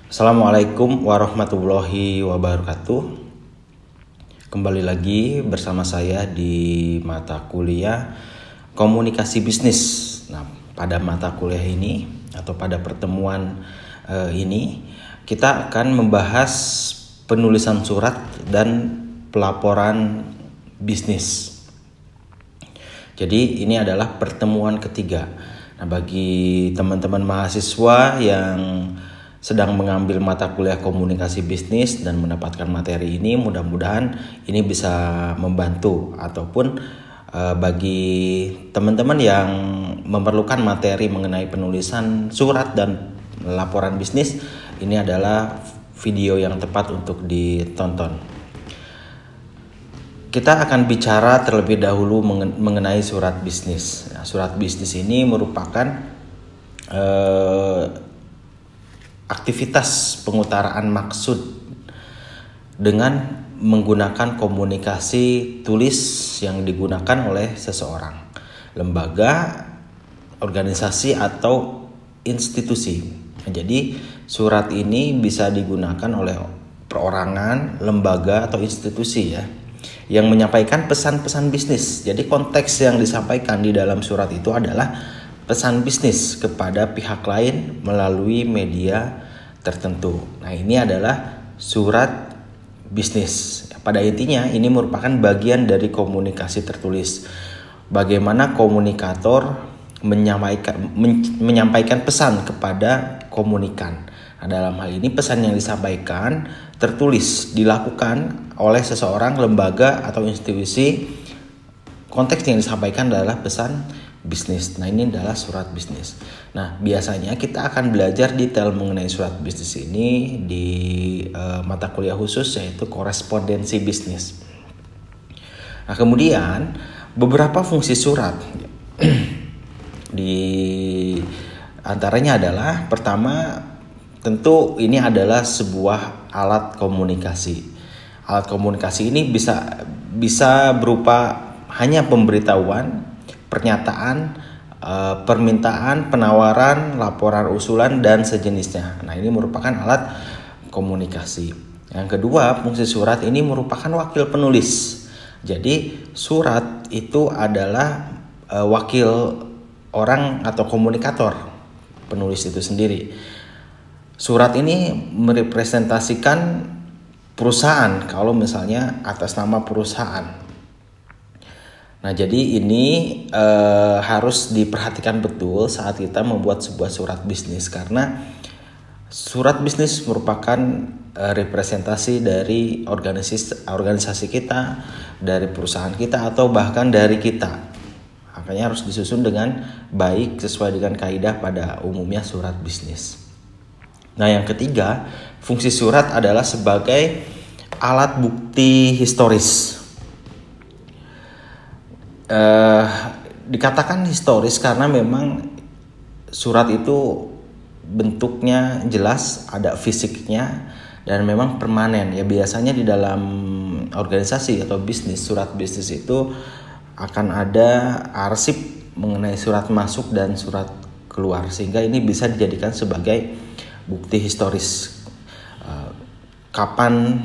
Assalamualaikum warahmatullahi wabarakatuh. Kembali lagi bersama saya di mata kuliah komunikasi bisnis. Nah, pada mata kuliah ini atau pada pertemuan ini kita akan membahas penulisan surat dan pelaporan bisnis. Jadi ini adalah pertemuan ketiga. Nah, bagi teman-teman mahasiswa yang sedang mengambil mata kuliah komunikasi bisnis dan mendapatkan materi ini, mudah-mudahan ini bisa membantu, ataupun bagi teman-teman yang memerlukan materi mengenai penulisan surat dan laporan bisnis, ini adalah video yang tepat untuk ditonton. Kita akan bicara terlebih dahulu mengenai surat bisnis. Nah, surat bisnis ini merupakan aktivitas pengutaraan maksud dengan menggunakan komunikasi tulis yang digunakan oleh seseorang, lembaga, organisasi, atau institusi. Jadi surat ini bisa digunakan oleh perorangan, lembaga, atau institusi yang menyampaikan pesan-pesan bisnis. Jadi konteks yang disampaikan di dalam surat itu adalah pesan bisnis kepada pihak lain melalui media tertentu. Nah, ini adalah surat bisnis. Pada intinya ini merupakan bagian dari komunikasi tertulis. Bagaimana komunikator menyampaikan pesan kepada komunikan. Nah, dalam hal ini pesan yang disampaikan tertulis dilakukan oleh seseorang, lembaga, atau institusi. Konteks yang disampaikan adalah pesan bisnis. Nah, ini adalah surat bisnis. Nah, biasanya kita akan belajar detail mengenai surat bisnis ini di mata kuliah khusus, yaitu korespondensi bisnis. Nah, kemudian beberapa fungsi surat di antaranya adalah, pertama, tentu ini adalah sebuah alat komunikasi. Alat komunikasi ini bisa berupa hanya pemberitahuan, pernyataan, permintaan, penawaran, laporan usulan, dan sejenisnya. Nah, ini merupakan alat komunikasi. Yang kedua, fungsi surat ini merupakan wakil penulis. Jadi surat itu adalah wakil orang atau komunikator penulis itu sendiri. Surat ini merepresentasikan perusahaan kalau misalnya atas nama perusahaan. Nah, jadi ini harus diperhatikan betul saat kita membuat sebuah surat bisnis, karena surat bisnis merupakan representasi dari organisasi kita, dari perusahaan kita, atau bahkan dari kita. Makanya harus disusun dengan baik sesuai dengan kaidah pada umumnya surat bisnis. Nah, yang ketiga, fungsi surat adalah sebagai alat bukti historis. Dikatakan historis karena memang surat itu bentuknya jelas, ada fisiknya, dan memang permanen. Ya, biasanya di dalam organisasi atau bisnis, surat bisnis itu akan ada arsip mengenai surat masuk dan surat keluar, sehingga ini bisa dijadikan sebagai bukti historis. Kapan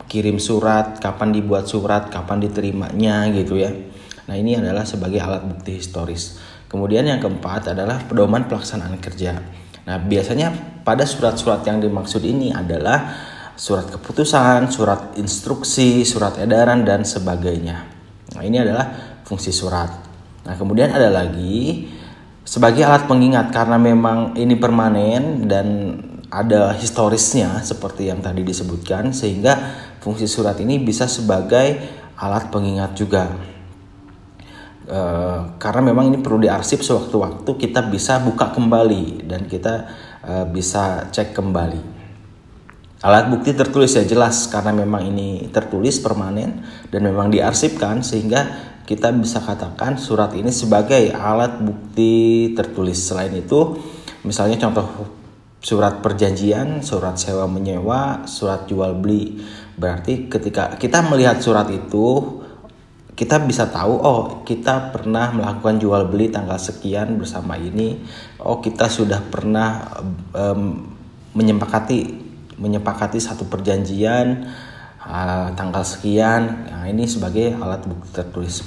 kirim surat, kapan dibuat surat, kapan diterimanya gitu ya. Nah, ini adalah sebagai alat bukti historis. Kemudian yang keempat adalah pedoman pelaksanaan kerja. Nah, biasanya pada surat-surat yang dimaksud ini adalah surat keputusan, surat instruksi, surat edaran, dan sebagainya. Nah, ini adalah fungsi surat. Nah, kemudian ada lagi sebagai alat pengingat, karena memang ini permanen dan ada historisnya seperti yang tadi disebutkan, sehingga fungsi surat ini bisa sebagai alat pengingat juga. Karena memang ini perlu diarsip sewaktu-waktu, kita bisa buka kembali dan kita bisa cek kembali. Alat bukti tertulis ya jelas, karena memang ini tertulis permanen dan memang diarsipkan, sehingga kita bisa katakan surat ini sebagai alat bukti tertulis. Selain itu, misalnya contoh surat perjanjian, surat sewa menyewa, surat jual beli. Berarti ketika kita melihat surat itu, kita bisa tahu, oh, kita pernah melakukan jual beli tanggal sekian bersama ini. Oh, kita sudah pernah menyepakati satu perjanjian tanggal sekian. Nah, ini sebagai alat bukti tertulis.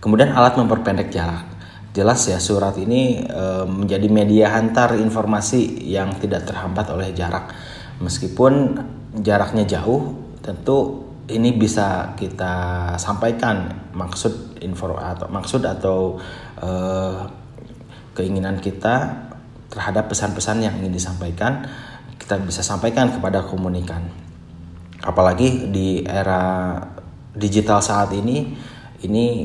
Kemudian alat memperpendek jarak. Jelas ya, surat ini menjadi media hantar informasi yang tidak terhambat oleh jarak. Meskipun jaraknya jauh, tentu ini bisa kita sampaikan maksud atau keinginan kita terhadap pesan-pesan yang ingin disampaikan. Kita bisa sampaikan kepada komunikan. Apalagi di era digital saat ini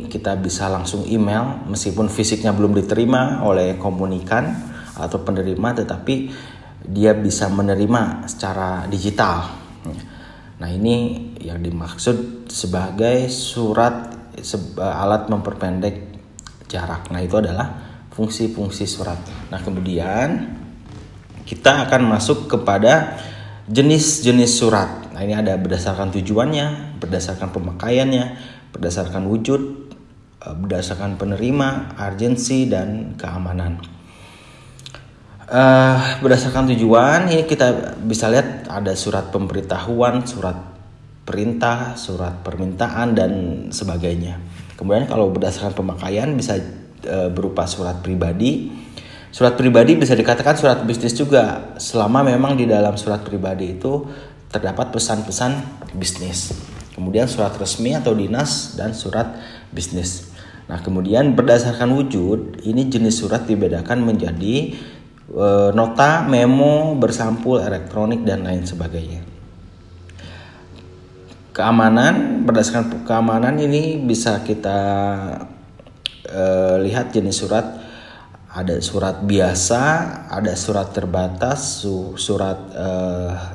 kita bisa langsung email, meskipun fisiknya belum diterima oleh komunikan atau penerima, tetapi dia bisa menerima secara digital. Nah, ini yang dimaksud sebagai alat memperpendek jarak. Nah, itu adalah fungsi-fungsi surat. Nah, kemudian kita akan masuk kepada jenis-jenis surat. Nah, ini ada berdasarkan tujuannya, berdasarkan pemakaiannya, berdasarkan wujud, berdasarkan penerima, urgensi, dan keamanan. Berdasarkan tujuan, ini kita bisa lihat ada surat pemberitahuan, surat perintah, surat permintaan, dan sebagainya. Kemudian kalau berdasarkan pemakaian bisa berupa surat pribadi. Surat pribadi bisa dikatakan surat bisnis juga, selama memang di dalam surat pribadi itu terdapat pesan-pesan bisnis. Kemudian surat resmi atau dinas dan surat bisnis. Nah, kemudian berdasarkan wujud, ini jenis surat dibedakan menjadi nota, memo, bersampul, elektronik, dan lain sebagainya. Keamanan, berdasarkan keamanan ini bisa kita lihat jenis surat. Ada surat biasa, ada surat terbatas, surat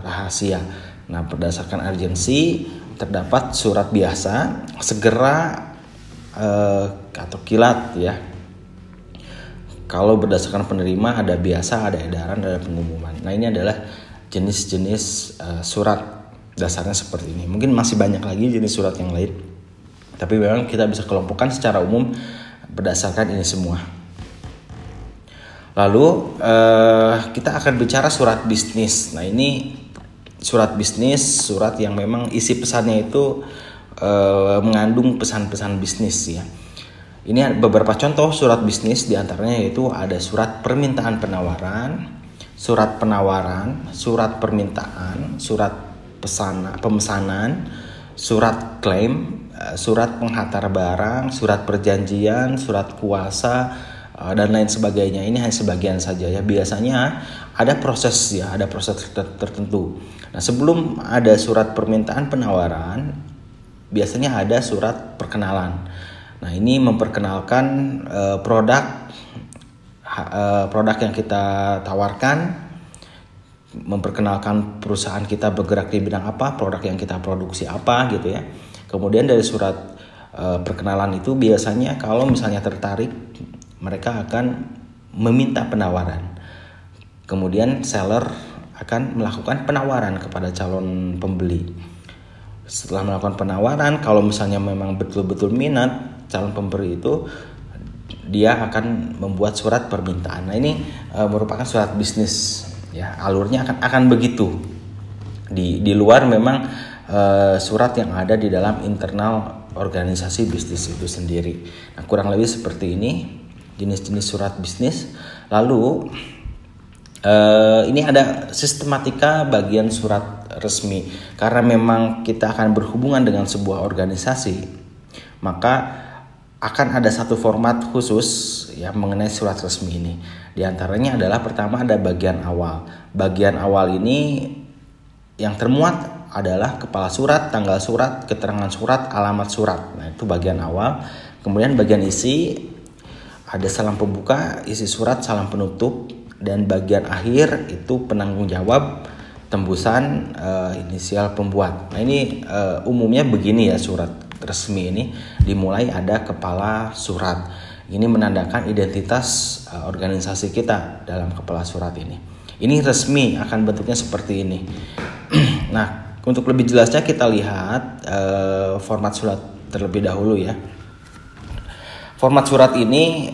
rahasia. Nah, berdasarkan urgensi terdapat surat biasa, segera atau kilat ya. Kalau berdasarkan penerima ada biasa, ada edaran, ada pengumuman. Nah, ini adalah jenis-jenis surat. Dasarnya seperti ini. Mungkin masih banyak lagi jenis surat yang lain, tapi memang kita bisa kelompokkan secara umum berdasarkan ini semua. Lalu kita akan bicara surat bisnis. Nah, ini surat bisnis, surat yang memang isi pesannya itu mengandung pesan-pesan bisnis ya. Ini beberapa contoh surat bisnis, diantaranya yaitu ada surat permintaan penawaran, surat penawaran, surat permintaan, surat pemesanan, surat klaim, surat penghantar barang, surat perjanjian, surat kuasa, dan lain sebagainya. Ini hanya sebagian saja ya. Biasanya ada proses tertentu. Nah, sebelum ada surat permintaan penawaran, biasanya ada surat perkenalan. Nah, ini memperkenalkan produk yang kita tawarkan, memperkenalkan perusahaan kita bergerak di bidang apa, produk yang kita produksi apa gitu ya. Kemudian dari surat perkenalan itu biasanya kalau misalnya tertarik, mereka akan meminta penawaran. Kemudian seller akan melakukan penawaran kepada calon pembeli. Setelah melakukan penawaran, kalau misalnya memang betul-betul minat calon pembeli itu, dia akan membuat surat permintaan. Nah, ini merupakan surat bisnis ya, alurnya akan begitu. Di luar memang surat yang ada di dalam internal organisasi bisnis itu sendiri. Nah, kurang lebih seperti ini jenis-jenis surat bisnis. Lalu ini ada sistematika bagian surat resmi. Karena memang kita akan berhubungan dengan sebuah organisasi, maka akan ada satu format khusus ya mengenai surat resmi ini. Di antaranya adalah pertama ada bagian awal. Bagian awal ini yang termuat adalah kepala surat, tanggal surat, keterangan surat, alamat surat. Nah, itu bagian awal. Kemudian bagian isi ada salam pembuka, isi surat, salam penutup, dan bagian akhir itu penanggung jawab, tembusan, inisial pembuat. Nah, ini umumnya begini ya surat resmi ini. Dimulai ada kepala surat. Ini menandakan identitas organisasi kita dalam kepala surat ini. Ini resmi, akan bentuknya seperti ini. Nah, untuk lebih jelasnya kita lihat format surat terlebih dahulu ya. Format surat ini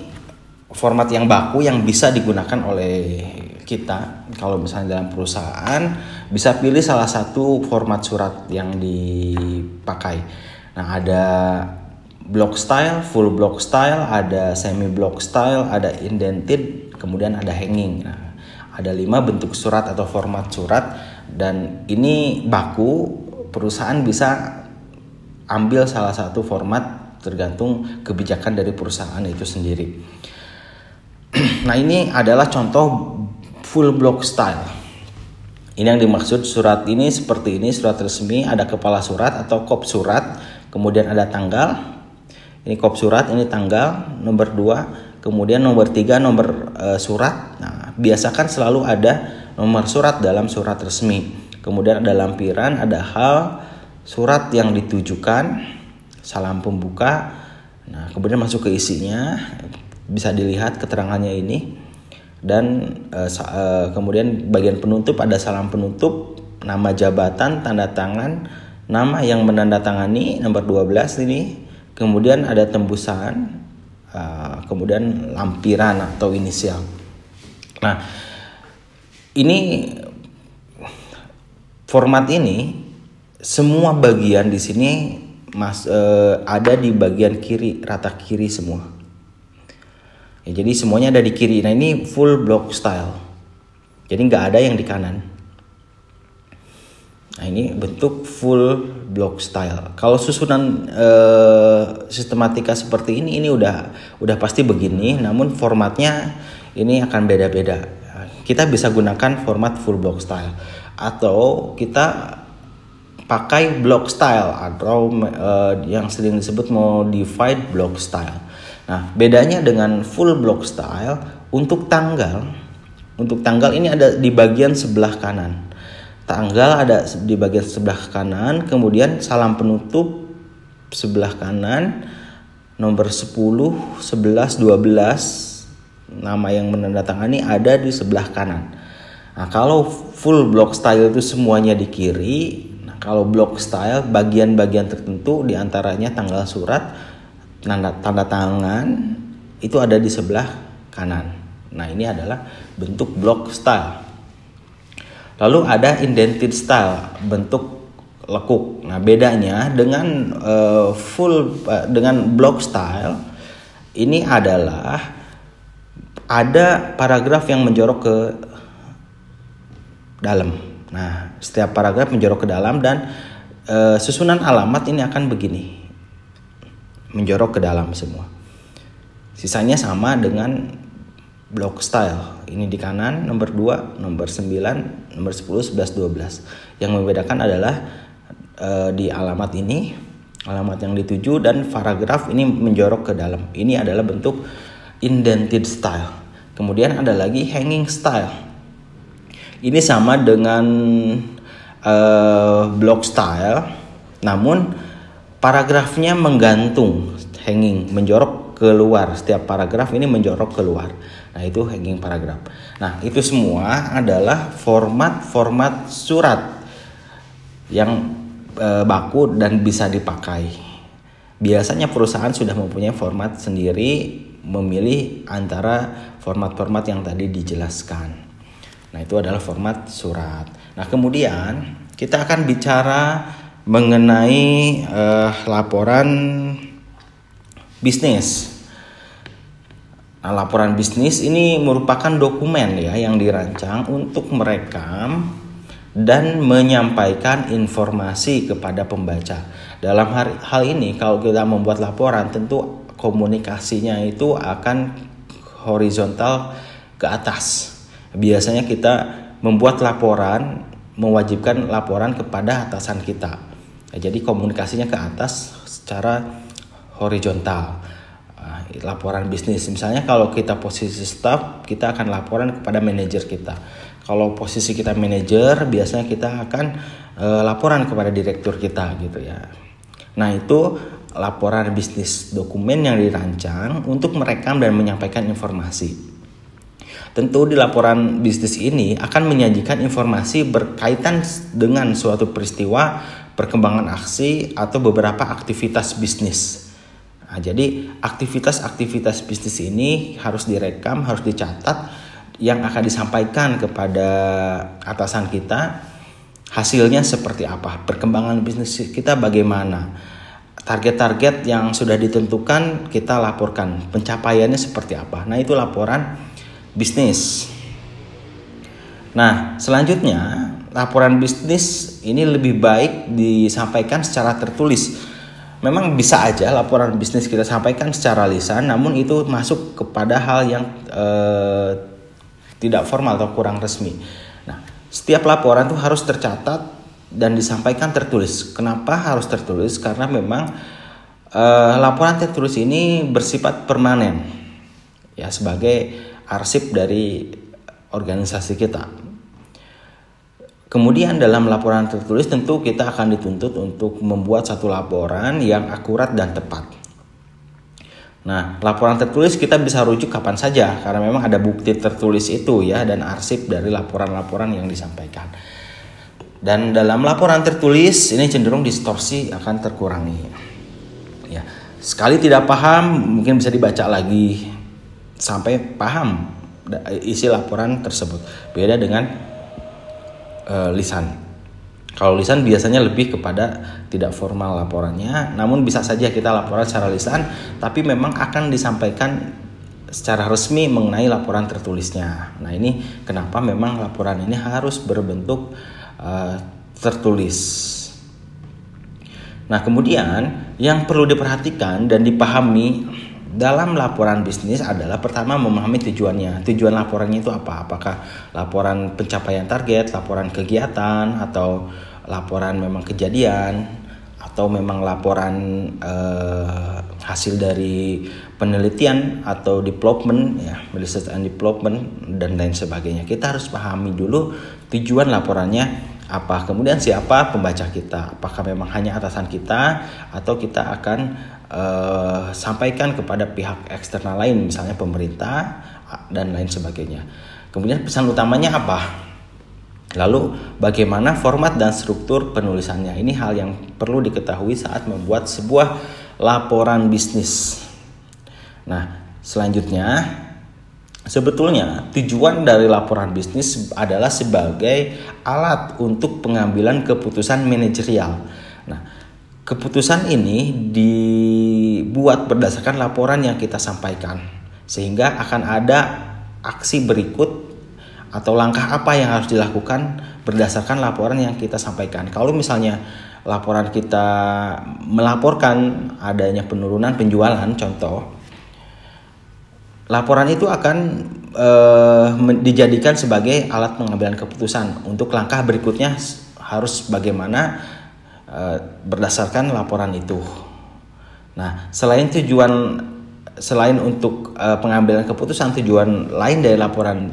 format yang baku yang bisa digunakan oleh kita kalau misalnya dalam perusahaan bisa pilih salah satu format surat yang dipakai. Nah, ada block style, full block style, ada semi block style, ada indented, kemudian ada hanging. Nah, ada 5 bentuk surat atau format surat, dan ini baku, perusahaan bisa ambil salah satu format tergantung kebijakan dari perusahaan itu sendiri. Nah, ini adalah contoh full block style. Ini yang dimaksud surat ini seperti ini, surat resmi, ada kepala surat atau kop surat, kemudian ada tanggal. Ini kop surat, ini tanggal, nomor 2, kemudian nomor 3 nomor surat. Nah, biasakan selalu ada nomor surat dalam surat resmi. Kemudian ada lampiran, ada hal, surat yang ditujukan, salam pembuka. Nah, kemudian masuk ke isinya, bisa dilihat keterangannya ini. Dan kemudian bagian penutup ada salam penutup, nama jabatan, tanda tangan, nama yang menandatangani, nomor 12 ini. Kemudian ada tembusan, kemudian lampiran atau inisial. Nah, ini format ini semua bagian di sini ada di bagian kiri, rata kiri semua. Ya, jadi semuanya ada di kiri. Nah, ini full block style. Jadi nggak ada yang di kanan. Nah, ini bentuk full block style. Kalau susunan sistematika seperti ini udah pasti begini. Namun formatnya ini akan beda-beda. Kita bisa gunakan format full block style, atau kita pakai block style, atau yang sering disebut modified block style. Nah, bedanya dengan full block style, untuk tanggal ini ada di bagian sebelah kanan. Tanggal ada di bagian sebelah kanan, kemudian salam penutup sebelah kanan, nomor 10, 11, 12, nama yang menandatangani ada di sebelah kanan. Nah, kalau full block style itu semuanya di kiri. Nah, kalau block style bagian-bagian tertentu diantaranya tanggal surat, tanda tangan itu ada di sebelah kanan. Nah, ini adalah bentuk block style. Lalu ada indented style, bentuk lekuk. Nah, bedanya dengan dengan block style ini adalah ada paragraf yang menjorok ke dalam. Nah, setiap paragraf menjorok ke dalam, dan susunan alamat ini akan begini, menjorok ke dalam semua. Sisanya sama dengan block style. Ini di kanan nomor 2, nomor 9, nomor 10, 11, 12. Yang membedakan adalah di alamat ini, alamat yang dituju, dan paragraf ini menjorok ke dalam. Ini adalah bentuk indented style. Kemudian ada lagi hanging style. Ini sama dengan block style, namun paragrafnya menggantung, hanging, menjorok keluar. Setiap paragraf ini menjorok keluar. Nah, itu hanging paragraf. Nah, itu semua adalah format surat yang baku dan bisa dipakai. Biasanya perusahaan sudah mempunyai format sendiri, memilih antara format-format yang tadi dijelaskan. Nah, itu adalah format surat. Nah, kemudian kita akan bicara mengenai laporan bisnis. Nah, laporan bisnis ini merupakan dokumen ya yang dirancang untuk merekam dan menyampaikan informasi kepada pembaca. Dalam hal ini, kalau kita membuat laporan, tentu komunikasinya itu akan horizontal ke atas. Biasanya kita membuat laporan, mewajibkan laporan kepada atasan kita. Jadi komunikasinya ke atas secara horizontal. Laporan bisnis, misalnya kalau kita posisi staff, kita akan laporan kepada manajer kita. Kalau posisi kita manajer, biasanya kita akan laporan kepada direktur kita gitu ya. Nah, itu laporan bisnis, dokumen yang dirancang untuk merekam dan menyampaikan informasi. Tentu di laporan bisnis ini akan menyajikan informasi berkaitan dengan suatu peristiwa, perkembangan aksi, atau beberapa aktivitas bisnis. Nah, jadi aktivitas-aktivitas bisnis ini harus direkam, harus dicatat. yang akan disampaikan kepada atasan kita, hasilnya seperti apa, perkembangan bisnis kita bagaimana, target-target yang sudah ditentukan kita laporkan, pencapaiannya seperti apa. Nah, itu laporan bisnis. Nah, selanjutnya laporan bisnis ini lebih baik disampaikan secara tertulis. Memang bisa aja laporan bisnis kita sampaikan secara lisan, namun itu masuk kepada hal yang tidak formal atau kurang resmi. Nah, setiap laporan itu harus tercatat dan disampaikan tertulis. Kenapa harus tertulis? Karena memang laporan tertulis ini bersifat permanen, ya, sebagai arsip dari organisasi kita. Kemudian dalam laporan tertulis tentu kita akan dituntut untuk membuat satu laporan yang akurat dan tepat. Nah, laporan tertulis kita bisa rujuk kapan saja karena memang ada bukti tertulis itu, ya, dan arsip dari laporan-laporan yang disampaikan. Dan dalam laporan tertulis ini cenderung distorsi akan terkurangi. Ya, sekali tidak paham mungkin bisa dibaca lagi sampai paham isi laporan tersebut. Beda dengan lisan. Kalau lisan biasanya lebih kepada tidak formal laporannya, namun bisa saja kita laporan secara lisan, tapi memang akan disampaikan secara resmi mengenai laporan tertulisnya. Nah, ini kenapa memang laporan ini harus berbentuk tertulis. Nah, kemudian yang perlu diperhatikan dan dipahami dalam laporan bisnis adalah pertama memahami tujuannya. Tujuan laporannya itu apa? Apakah laporan pencapaian target, laporan kegiatan, atau laporan memang kejadian, atau memang laporan hasil dari penelitian atau development, ya, research and development dan lain sebagainya. Kita harus pahami dulu tujuan laporannya apa. Kemudian siapa pembaca kita? Apakah memang hanya atasan kita atau kita akan sampaikan kepada pihak eksternal lain, misalnya pemerintah dan lain sebagainya. Kemudian pesan utamanya apa? Lalu bagaimana format dan struktur penulisannya? Ini hal yang perlu diketahui saat membuat sebuah laporan bisnis. Nah, selanjutnya sebetulnya tujuan dari laporan bisnis adalah sebagai alat untuk pengambilan keputusan manajerial. Nah, keputusan ini dibuat berdasarkan laporan yang kita sampaikan, sehingga akan ada aksi berikut atau langkah apa yang harus dilakukan berdasarkan laporan yang kita sampaikan. Kalau misalnya laporan kita melaporkan adanya penurunan penjualan, contoh, laporan itu akan dijadikan sebagai alat pengambilan keputusan untuk langkah berikutnya harus bagaimana berdasarkan laporan itu. Nah, selain untuk pengambilan keputusan, tujuan lain dari laporan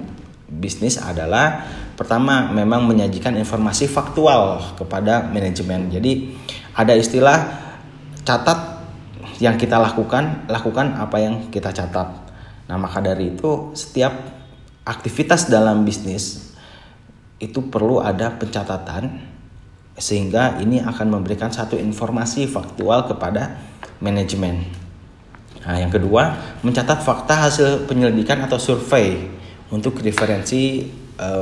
bisnis adalah pertama memang menyajikan informasi faktual kepada manajemen. Jadi ada istilah catat yang kita lakukan apa yang kita catat. Nah, maka dari itu setiap aktivitas dalam bisnis itu perlu ada pencatatan, sehingga ini akan memberikan satu informasi faktual kepada manajemen. Nah, yang kedua, mencatat fakta hasil penyelidikan atau survei untuk referensi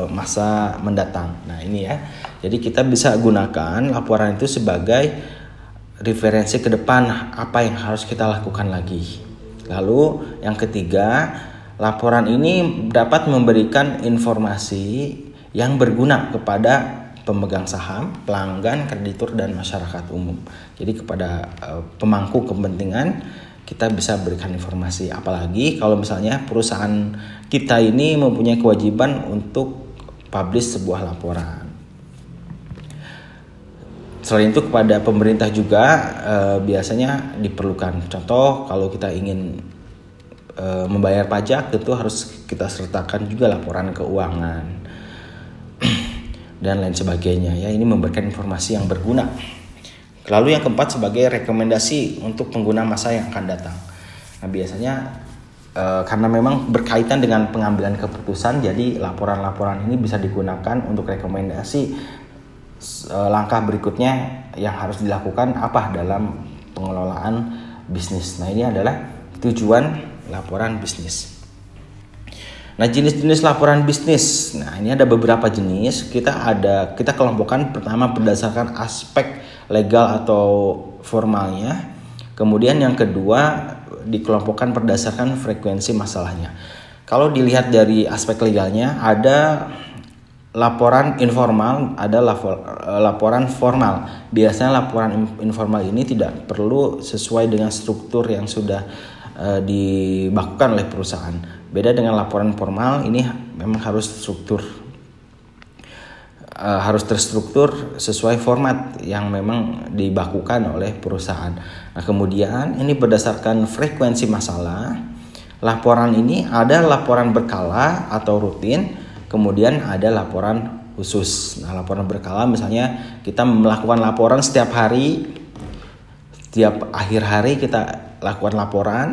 masa mendatang. Nah, ini ya. Jadi kita bisa gunakan laporan itu sebagai referensi ke depan apa yang harus kita lakukan lagi. Lalu yang ketiga, laporan ini dapat memberikan informasi yang berguna kepada pemegang saham, pelanggan, kreditur, dan masyarakat umum. Jadi kepada pemangku kepentingan kita bisa berikan informasi. Apalagi kalau misalnya perusahaan kita ini mempunyai kewajiban untuk publish sebuah laporan. Selain itu kepada pemerintah juga biasanya diperlukan. Contoh kalau kita ingin membayar pajak, tentu harus kita sertakan juga laporan keuangan dan lain sebagainya, ya. Ini memberikan informasi yang berguna. Lalu yang keempat, sebagai rekomendasi untuk pengguna masa yang akan datang. Nah, biasanya karena memang berkaitan dengan pengambilan keputusan, jadi laporan-laporan ini bisa digunakan untuk rekomendasi langkah berikutnya yang harus dilakukan apa dalam pengelolaan bisnis. Nah, ini adalah tujuan laporan bisnis. Nah, jenis-jenis laporan bisnis. Nah, ini ada beberapa jenis. Kita kelompokkan pertama berdasarkan aspek legal atau formalnya. Kemudian yang kedua dikelompokkan berdasarkan frekuensi masalahnya. Kalau dilihat dari aspek legalnya, ada laporan informal, ada laporan formal. Biasanya laporan informal ini tidak perlu sesuai dengan struktur yang sudah dibakukan oleh perusahaan. Beda dengan laporan formal, ini memang harus terstruktur sesuai format yang memang dibakukan oleh perusahaan. Nah, kemudian ini berdasarkan frekuensi masalah. Laporan ini ada laporan berkala atau rutin, kemudian ada laporan khusus. Nah, laporan berkala misalnya kita melakukan laporan setiap hari, setiap akhir hari kita lakukan laporan.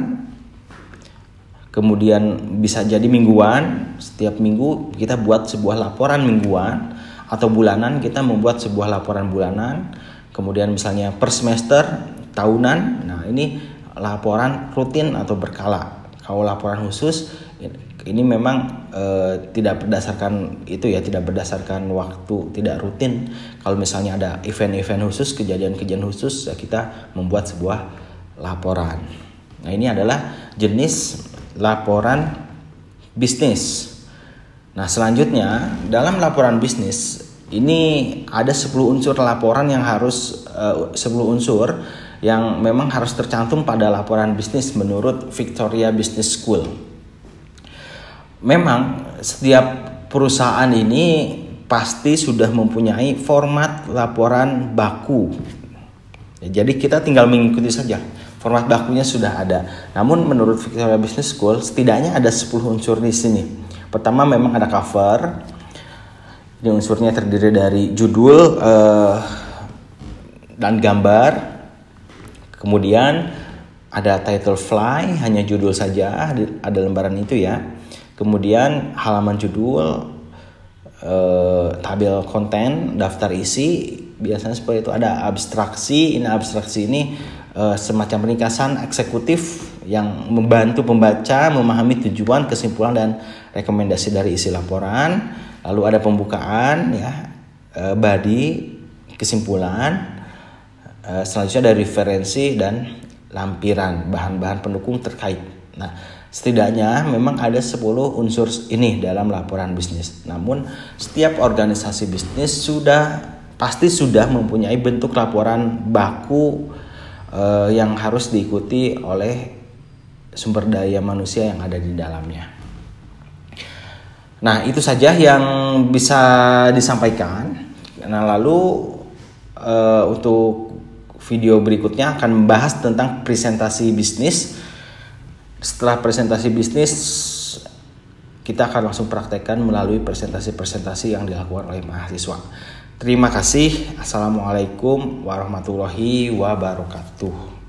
Kemudian bisa jadi mingguan, setiap minggu kita buat sebuah laporan mingguan, atau bulanan kita membuat sebuah laporan bulanan. Kemudian misalnya per semester, tahunan. Nah, ini laporan rutin atau berkala. Kalau laporan khusus ini memang tidak berdasarkan itu ya, tidak berdasarkan waktu, tidak rutin. Kalau misalnya ada event-event khusus, kejadian-kejadian khusus, ya kita membuat sebuah laporan. Nah, ini adalah jenis laporan bisnis. Nah, selanjutnya dalam laporan bisnis ini ada 10 unsur laporan yang harus 10 unsur yang memang harus tercantum pada laporan bisnis menurut Victoria Business School. Memang setiap perusahaan ini pasti sudah mempunyai format laporan baku. Jadi kita tinggal mengikuti saja. Format bakunya sudah ada. Namun menurut Victoria Business School setidaknya ada 10 unsur di sini. Pertama memang ada cover. Ini unsurnya terdiri dari judul dan gambar. Kemudian ada title fly, hanya judul saja, ada lembaran itu ya. Kemudian halaman judul, tabel konten, daftar isi. Biasanya seperti itu. Ada abstraksi. Ini abstraksi ini semacam ringkasan eksekutif yang membantu pembaca memahami tujuan, kesimpulan, dan rekomendasi dari isi laporan. Lalu ada pembukaan ya, body, kesimpulan. Selanjutnya ada referensi dan lampiran, bahan-bahan pendukung terkait. Nah, setidaknya memang ada 10 unsur ini dalam laporan bisnis. Namun setiap organisasi bisnis pasti sudah mempunyai bentuk laporan baku yang harus diikuti oleh sumber daya manusia yang ada di dalamnya. Nah, itu saja yang bisa disampaikan. Nah, lalu untuk video berikutnya akan membahas tentang presentasi bisnis. Setelah presentasi bisnis, kita akan langsung praktekkan melalui presentasi-presentasi yang dilakukan oleh mahasiswa. Terima kasih. Assalamualaikum warahmatullahi wabarakatuh.